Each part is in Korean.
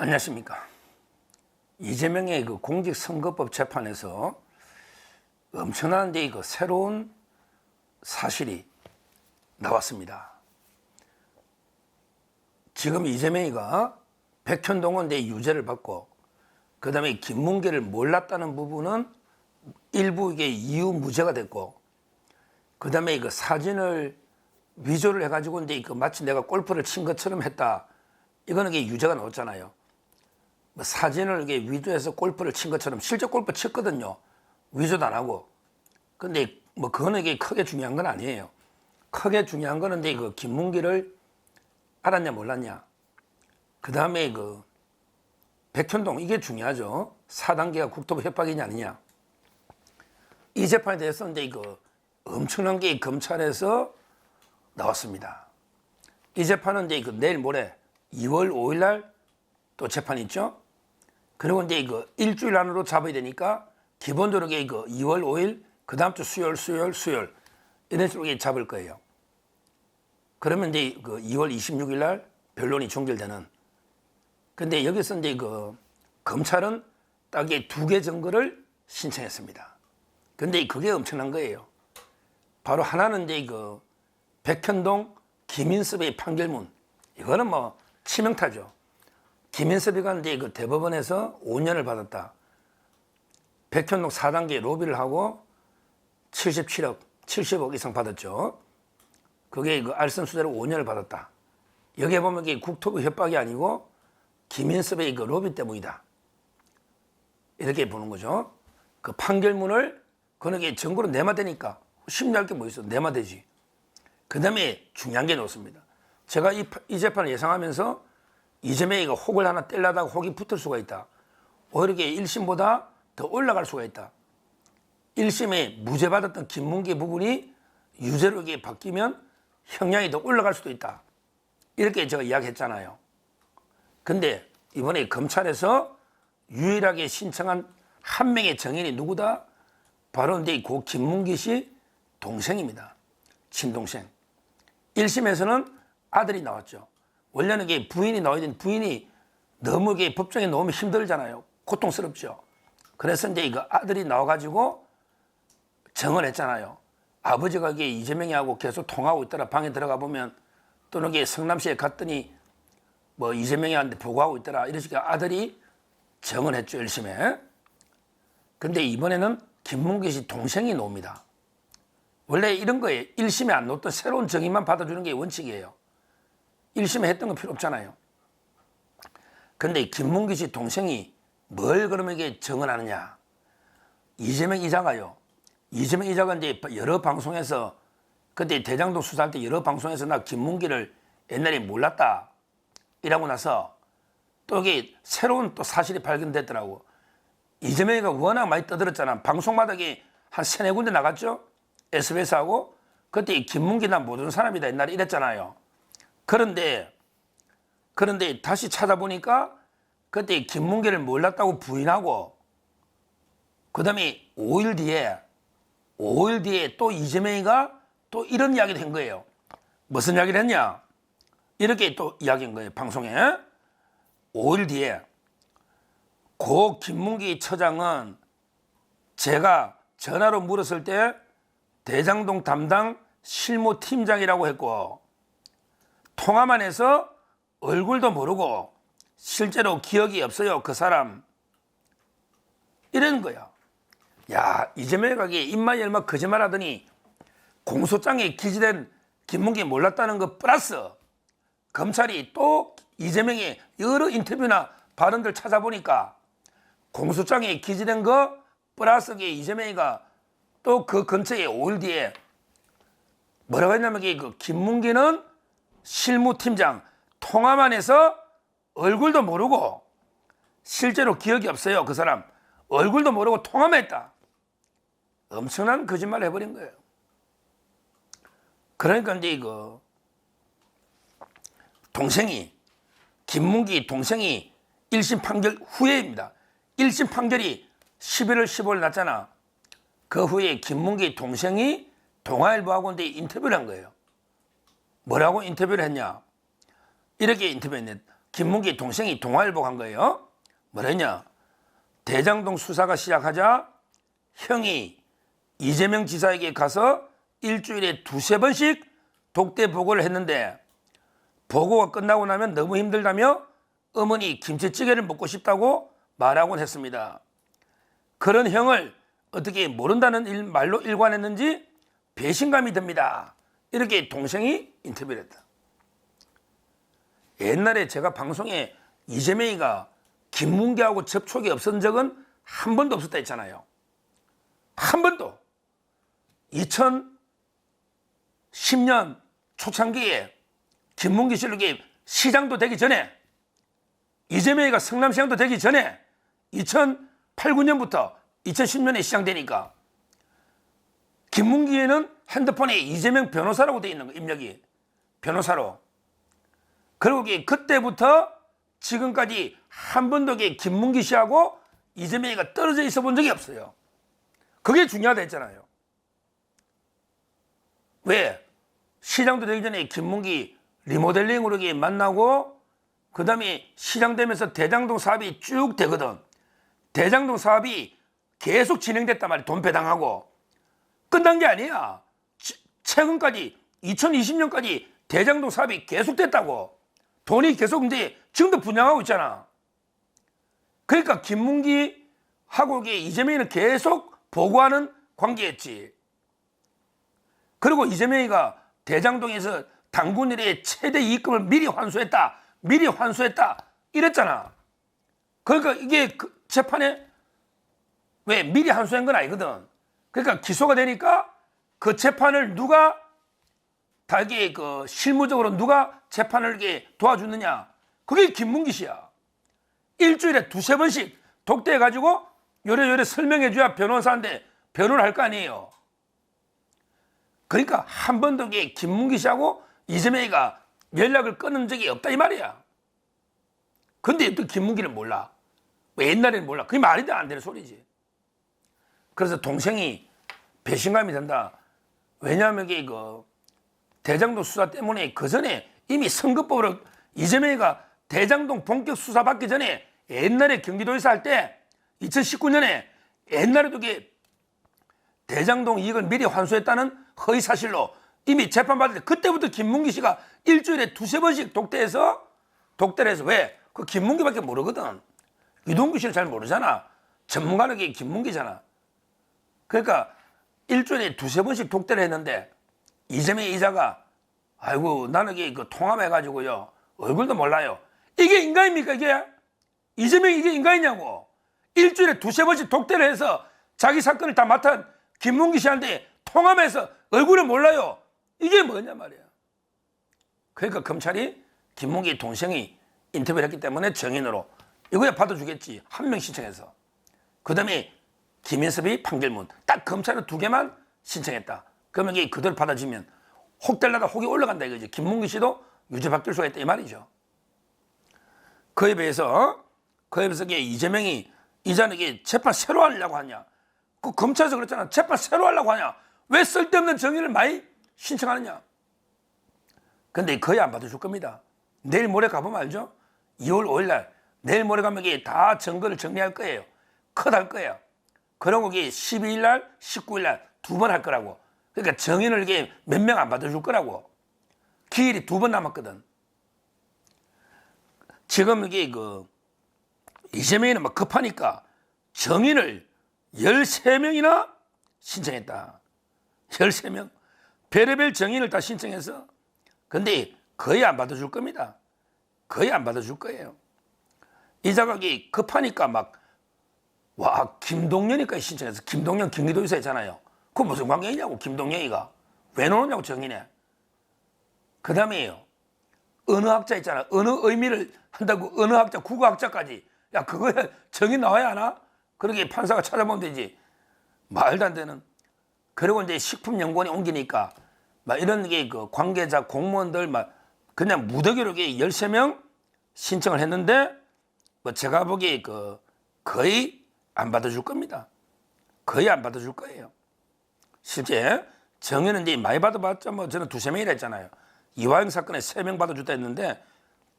안녕하십니까. 이재명의 그 공직선거법 재판에서 엄청난 새로운 사실이 나왔습니다. 지금 이재명이가 백현동은 유죄를 받고 그 다음에 김문기를 몰랐다는 부분은 일부 이유 무죄가 됐고 그 다음에 그 사진을 위조를 해가지고 마치 내가 골프를 친 것처럼 했다. 이거는 유죄가 나왔잖아요. 사진을 위조해서 골프를 친 것처럼 실제 골프 쳤거든요. 위조도 안 하고. 근데 그거는 크게 중요한 건 아니에요. 크게 중요한 거는 그 김문기를 알았냐 몰랐냐. 그 다음에 그 백현동 이게 중요하죠. 4단계가 국토부 협박이냐 아니냐. 이 재판에 대해서는 엄청난 게 검찰에서 나왔습니다. 이 재판은 내일 모레 2월 5일 날 또 재판이 있죠. 그리고 일주일 안으로 잡아야 되니까 기본적으로 2월 5일 그 다음 주 수요일 이런 식으로 잡을 거예요. 그러면 그 2월 26일 날 변론이 종결되는. 근데 여기서 그 검찰은 딱 2개 증거를 신청했습니다. 근데 그게 엄청난 거예요. 바로 하나는 그 백현동 김인섭의 판결문. 이거는 치명타죠. 김인섭이가 그 대법원에서 5년을 받았다. 백현동 4단계 로비를 하고 70억 이상 받았죠. 그게 그 알선수재로 5년을 받았다. 여기에 보면 국토부 협박이 아니고 김인섭의 그 로비 때문이다. 이렇게 보는 거죠. 그 판결문을 그는 증거로 내마되니까 심리할 게 뭐 있어? 내마되지. 그 다음에 중요한 게 나왔습니다. 제가 이 재판을 예상하면서 이재명이 혹을 하나 떼려다가 혹이 붙을 수가 있다. 오히려 1심보다 더 올라갈 수가 있다. 1심에 무죄 받았던 김문기 부분이 유죄로 바뀌면 형량이 더 올라갈 수도 있다. 이렇게 제가 이야기했잖아요. 근데 이번에 검찰에서 유일하게 신청한 한 명의 정인이 누구다? 바로 고 김문기 씨 동생입니다. 친동생. 1심에서는 아들이 나왔죠. 원래는 부인이 나와야 되는 부인이 너무 법정에 나오면 힘들잖아요. 고통스럽죠. 그래서 이거 아들이 나와가지고 정언했잖아요. 아버지가 이재명이하고 계속 통화하고 있더라. 방에 들어가 보면 또는 성남시에 갔더니 이재명이한테 보고하고 있더라. 이러니까 아들이 정언했죠. 1심에. 근데 이번에는 김문기 씨 동생이 나옵니다. 원래 이런 거에 1심에 안 나왔던 새로운 정의만 받아주는 게 원칙이에요. 1심에 했던 건 필요 없잖아요. 근데 김문기 씨 동생이 뭘 그러면 정언하느냐. 이재명 이자가요. 이재명 이자가 여러 방송에서 그때 대장동 수사할 때 여러 방송에서 나 김문기를 옛날에 몰랐다. 이라고 나서 또 이게 새로운 또 사실이 발견됐더라고. 이재명이가 워낙 많이 떠들었잖아. 방송마다 한 3-4군데 나갔죠. SBS하고 그때 김문기 난 모르는 사람이다 옛날에 이랬잖아요. 그런데 다시 찾아보니까 그때 김문기를 몰랐다고 부인하고 그 다음에 5일 뒤에 또 이재명이가 또 이런 이야기를 한 거예요. 무슨 이야기를 했냐? 이렇게 또 이야기한 거예요. 방송에. 5일 뒤에 고 김문기 처장은 제가 전화로 물었을 때 대장동 담당 실무팀장이라고 했고 통화만 해서 얼굴도 모르고 실제로 기억이 없어요. 그 사람. 이런 거야. 야, 이재명이가 입만 열면 거짓말하더니 공소장에 기재된 김문기 몰랐다는 거 플러스 검찰이 또 이재명의 여러 인터뷰나 발언들 찾아보니까 공소장에 기재된 거 플러스 이재명이가 또 그 근처에 5일 뒤에 뭐라고 했냐면 그 김문기는 실무팀장 통화만 해서 얼굴도 모르고 실제로 기억이 없어요. 그 사람 얼굴도 모르고 통화만 했다. 엄청난 거짓말을 해버린 거예요. 그러니까 그 동생이 김문기 동생이 1심 판결 후에입니다. 1심 판결이 11월 15일 났잖아. 그 후에 김문기 동생이 동아일보하고 인터뷰를 한 거예요. 뭐라고 인터뷰를 했냐? 이렇게 인터뷰했네. 김문기 동생이 동아일보 간 거예요. 뭐랬냐? 대장동 수사가 시작하자 형이 이재명 지사에게 가서 일주일에 2~3번씩 독대 보고를 했는데 보고가 끝나고 나면 너무 힘들다며 어머니 김치찌개를 먹고 싶다고 말하곤 했습니다. 그런 형을 어떻게 모른다는 말로 일관했는지 배신감이 듭니다. 이렇게 동생이 인터뷰를 했다. 옛날에 제가 방송에 이재명이가 김문기하고 접촉이 없었던 적은 한 번도 없었다 했잖아요. 한 번도. 2010년 초창기에 김문기 실록이 시장도 되기 전에, 이재명이가 성남시장도 되기 전에 2008, 9년부터 2010년에 시작되니까 김문기에는 핸드폰에 이재명 변호사라고 돼 있는 거, 입력이. 변호사로. 그리고 그때부터 지금까지 한 번도 김문기 씨하고 이재명이가 떨어져 있어 본 적이 없어요. 그게 중요하다 했잖아요. 왜? 시장도 되기 전에 김문기 리모델링으로 만나고 그 다음에 시장 되면서 대장동 사업이 쭉 되거든. 대장동 사업이 계속 진행됐단 말이야. 돈 배당하고. 끝난 게 아니야. 최근까지 2020년까지 대장동 사업이 계속 됐다고. 돈이 계속 이제 지금도 분양하고 있잖아. 그러니까 김문기하고 이재명이는 계속 보고하는 관계였지. 그리고 이재명이가 대장동에서 당군일의 최대 이익금을 미리 환수했다. 이랬잖아. 그러니까 이게 재판에 왜 미리 환수한 건 아니거든. 그러니까 기소가 되니까 그 재판을 누가 다 이게 실무적으로 누가 재판을 이게 도와주느냐. 그게 김문기 씨야. 일주일에 2~3번씩 독대해가지고 요래 설명해줘야 변호사인데 변호를 할 거 아니에요. 그러니까 한 번도 김문기 씨하고 이재명이가 연락을 끊은 적이 없다 이 말이야. 근데 또 김문기를 몰라. 왜 옛날에는 몰라. 그게 말이 안 되는 소리지. 그래서 동생이 배신감이 든다. 왜냐하면 대장동 수사 때문에 그 전에 이미 선거법으로 이재명이가 대장동 본격 수사 받기 전에 옛날에 경기도에서 할 때 2019년에 옛날에도 대장동 이익을 미리 환수했다는 허위 사실로 이미 재판받을 때 그때부터 김문기 씨가 일주일에 2~3번씩 독대를 해서 왜? 그 김문기밖에 모르거든. 유동규 씨를 잘 모르잖아. 전문가는 김문기잖아. 그러니까 일주일에 2~3번씩 독대를 했는데 이재명 이자가 아이고 나는 통합해가지고요 얼굴도 몰라요. 이게 인간입니까 이게? 이재명이 이게 인간이냐고. 일주일에 2~3번씩 독대를 해서 자기 사건을 다 맡은 김문기 씨한테 통합해서 얼굴을 몰라요. 이게 뭐냐 말이야. 그러니까 검찰이 김문기 동생이 인터뷰를 했기 때문에 정인으로 이거야 받아주겠지. 한 명 신청해서. 그 다음에 김인섭이 판결문. 딱 검찰은 2개만 신청했다. 그러면 이게 그대로 받아지면 혹 될라다 혹이 올라간다 이거지. 김문기 씨도 유죄 받을 수가 있다 이 말이죠. 그에 비해서 이재명이 이자는 재판 새로 하려고 하냐. 그 검찰에서 그랬잖아. 재판 새로 하려고 하냐. 왜 쓸데없는 정의를 많이 신청하느냐. 근데 거의 안 받아줄 겁니다. 내일 모레 가보면 알죠. 2월 5일 날 내일 모레 가면 다 증거를 정리할 거예요. 컷할 거예요. 그러고 12일 날 19일 날 2번 할 거라고. 그러니까 정인을 몇 명 안 받아줄 거라고. 기일이 2번 남았거든. 지금 이재명이는 막 급하니까 정인을 13명이나 신청했다. 13명. 별의별 정인을 다 신청해서. 근데 거의 안 받아줄 겁니다. 거의 안 받아줄 거예요. 이자가 급하니까 김동연이까지 신청해서. 김동연 경기도에서 했잖아요. 그거 무슨 관계이냐고. 김동연이가 왜 나오냐고 정인에. 그 다음에요 어느 학자 있잖아. 어느 의미를 한다고 어느 학자 국어학자까지. 야 그거에 정인 나와야 하나? 그러게 판사가 찾아보면 되지. 말도 안 되는. 그리고 이제 식품연구원에 옮기니까 이런 관계자 공무원들 그냥 무더기로 13명 신청을 했는데 제가 보기에 거의 안 받아줄 겁니다. 거의 안 받아줄 거예요. 실제 정의는 이제 많이 받아봤자 저는 2~3명이라 했잖아요. 이화영 사건에 3명 받아줬다 했는데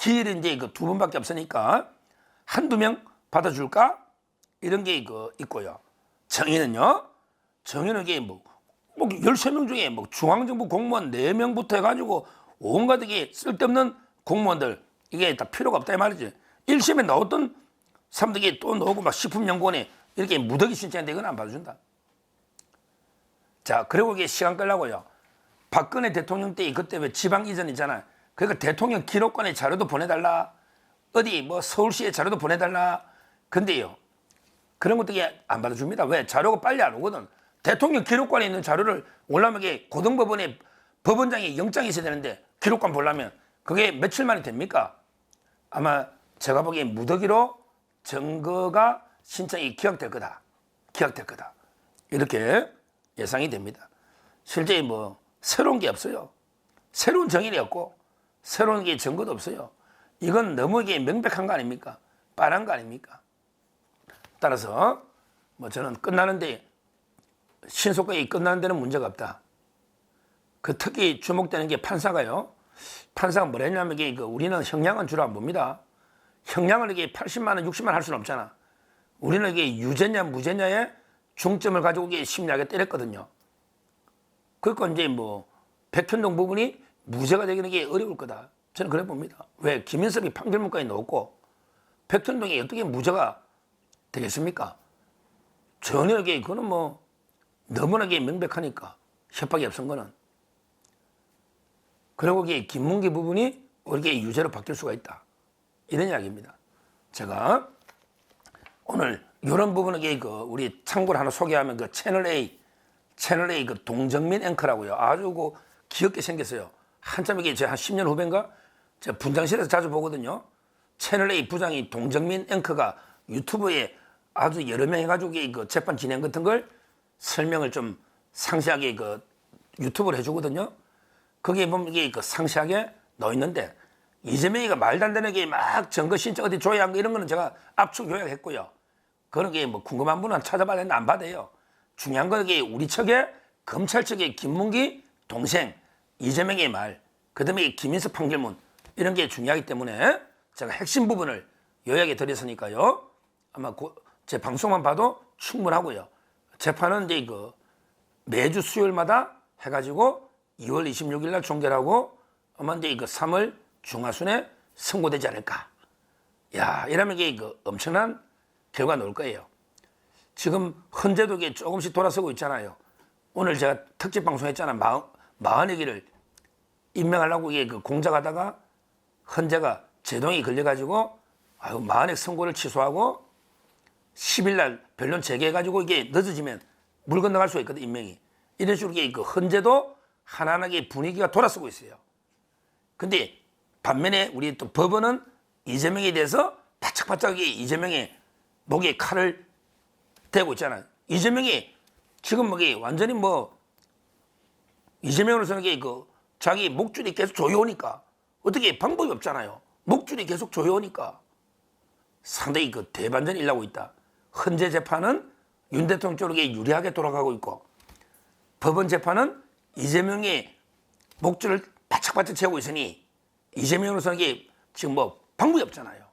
기일은 이제 그 두 번밖에 없으니까 한두 명 받아줄까? 이런 게 있고요. 정의는요. 정의는 이게 뭐 13명 중에 뭐 중앙정부 공무원 4명부터 해가지고 온갖 게 쓸데없는 공무원들 이게 다 필요가 없다 이 말이지. 1심에 나왔던 사람들이 또 나오고 막 식품연구원에 이렇게 무더기 신청인데 이건 안 받아준다. 자, 그리고 이게 시간 끌라고요. 박근혜 대통령 때 그때 왜 지방 이전 있잖아. 그러니까 대통령 기록관에 자료도 보내달라. 어디 뭐 서울시에 자료도 보내달라. 근데요. 그런 것도 안 받아줍니다. 왜? 자료가 빨리 안 오거든. 대통령 기록관에 있는 자료를 올라면 고등법원에 법원장이 영장이 있어야 되는데 기록관 보려면 그게 며칠 만에 됩니까? 아마 제가 보기엔 무더기로 증거가 신청이 기각될 거다. 기각될 거다. 이렇게 예상이 됩니다. 실제 뭐 새로운 게 없어요. 새로운 정의이 없고 새로운 게 증거도 없어요. 이건 너무 이게 명백한 거 아닙니까? 뻔한 거 아닙니까? 따라서 뭐 저는 끝나는데 신속하게 끝나는 데는 문제가 없다. 그 특히 주목되는 게 판사가요. 판사가 뭐라 했냐면 이게 우리는 형량은 주로 안 봅니다. 형량을 이게 80만 원, 60만 원 할 수는 없잖아. 우리는 이게 유죄냐 무죄냐에 중점을 가지고 이게 심리하게 때렸거든요. 그러니까 이제 뭐 백현동 부분이 무죄가 되기는 게 어려울 거다. 저는 그래 봅니다. 왜? 김인섭이 판결문까지 넣었고 백현동이 어떻게 무죄가 되겠습니까? 전혀 이게 그거는 뭐 너무나 명백하니까 협박이 없은 거는. 그리고 이게 김문기 부분이 이렇게 유죄로 바뀔 수가 있다. 이런 이야기입니다. 제가 오늘 이런 부분을 우리 참고로 하나 소개하면 채널 A 동정민 앵커라고요. 아주 귀엽게 생겼어요. 한참 이게 제가 한 10년 후배인가? 제가 분장실에서 자주 보거든요. 채널 A 부장이 동정민 앵커가 유튜브에 아주 여러 명 해가지고 재판 진행 같은 걸 설명을 좀 상세하게 유튜브를 해주거든요. 거기에 보면 이게 상세하게 넣어 있는데 이재명이가 말도 안 되는 게 막 증거 신청 어디 조회한 거 이런 거는 제가 압축 요약했고요. 그런 게 뭐 궁금한 분은 찾아봐야 되는데 안 받아요. 중요한 건 이게 우리 측에 검찰 측의 김문기 동생 이재명의 말, 그다음에 김인수 판결문 이런 게 중요하기 때문에 제가 핵심 부분을 요약해 드렸으니까요. 아마 제 방송만 봐도 충분하고요. 재판은 이제 매주 수요일마다 해가지고 2월 26일 날 종결하고 아마 이제 3월 중하순에 선고되지 않을까. 야, 이러면 이게 엄청난 결과 나올 거예요. 지금 헌재도 이게 조금씩 돌아서고 있잖아요. 오늘 제가 특집 방송 했잖아. 마흔여기를 임명하려고 이게 공작하다가 헌재가 제동이 걸려가지고 마흔액 선고를 취소하고 10일 날 변론 재개해가지고 이게 늦어지면 물 건너갈 수가 있거든, 임명이. 이런 식으로 이게 헌재도 하나하나게 분위기가 돌아서고 있어요. 근데 반면에 우리 또 법원은 이재명에 대해서 바짝바짝 이재명의 목에 칼을 대고 있잖아요. 이재명이 지금 완전히 이재명으로서는 자기 목줄이 계속 조여오니까 어떻게 방법이 없잖아요. 목줄이 계속 조여오니까 상당히 대반전이 일어나고 있다. 헌재 재판은 윤 대통령 쪽으로 유리하게 돌아가고 있고 법원 재판은 이재명의 목줄을 바짝바짝 채우고 있으니 이재명으로서는 지금 방법이 없잖아요.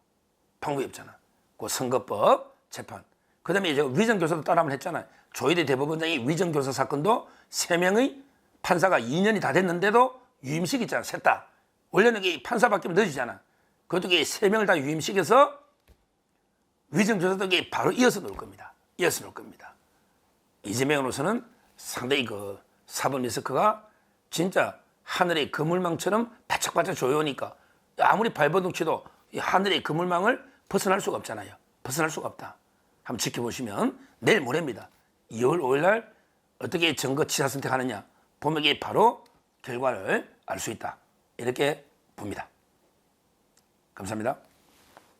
방법이 없잖아. 그 선거법 재판. 그 다음에 위정교사도 따라하면 했잖아요. 조희대 대법원장이 위정교사 사건도 3명의 판사가 2년이 다 됐는데도 유임식 있잖아. 셋 다. 원래는 판사 바뀌면 늦어지잖아. 그것도 3명을 다 유임시켜서 위정교사도 바로 이어서 놓을 겁니다. 이어서 놓을 겁니다. 이재명으로서는 상당히 사법 리스크가 진짜 하늘의 그물망처럼 바짝바짝 조여오니까 아무리 발버둥 치도 하늘의 그물망을 벗어날 수가 없잖아요. 벗어날 수가 없다. 한번 지켜보시면 내일 모레입니다. 2월 5일 날 어떻게 증거 취사 선택하느냐 보면 이게 바로 결과를 알 수 있다. 이렇게 봅니다. 감사합니다.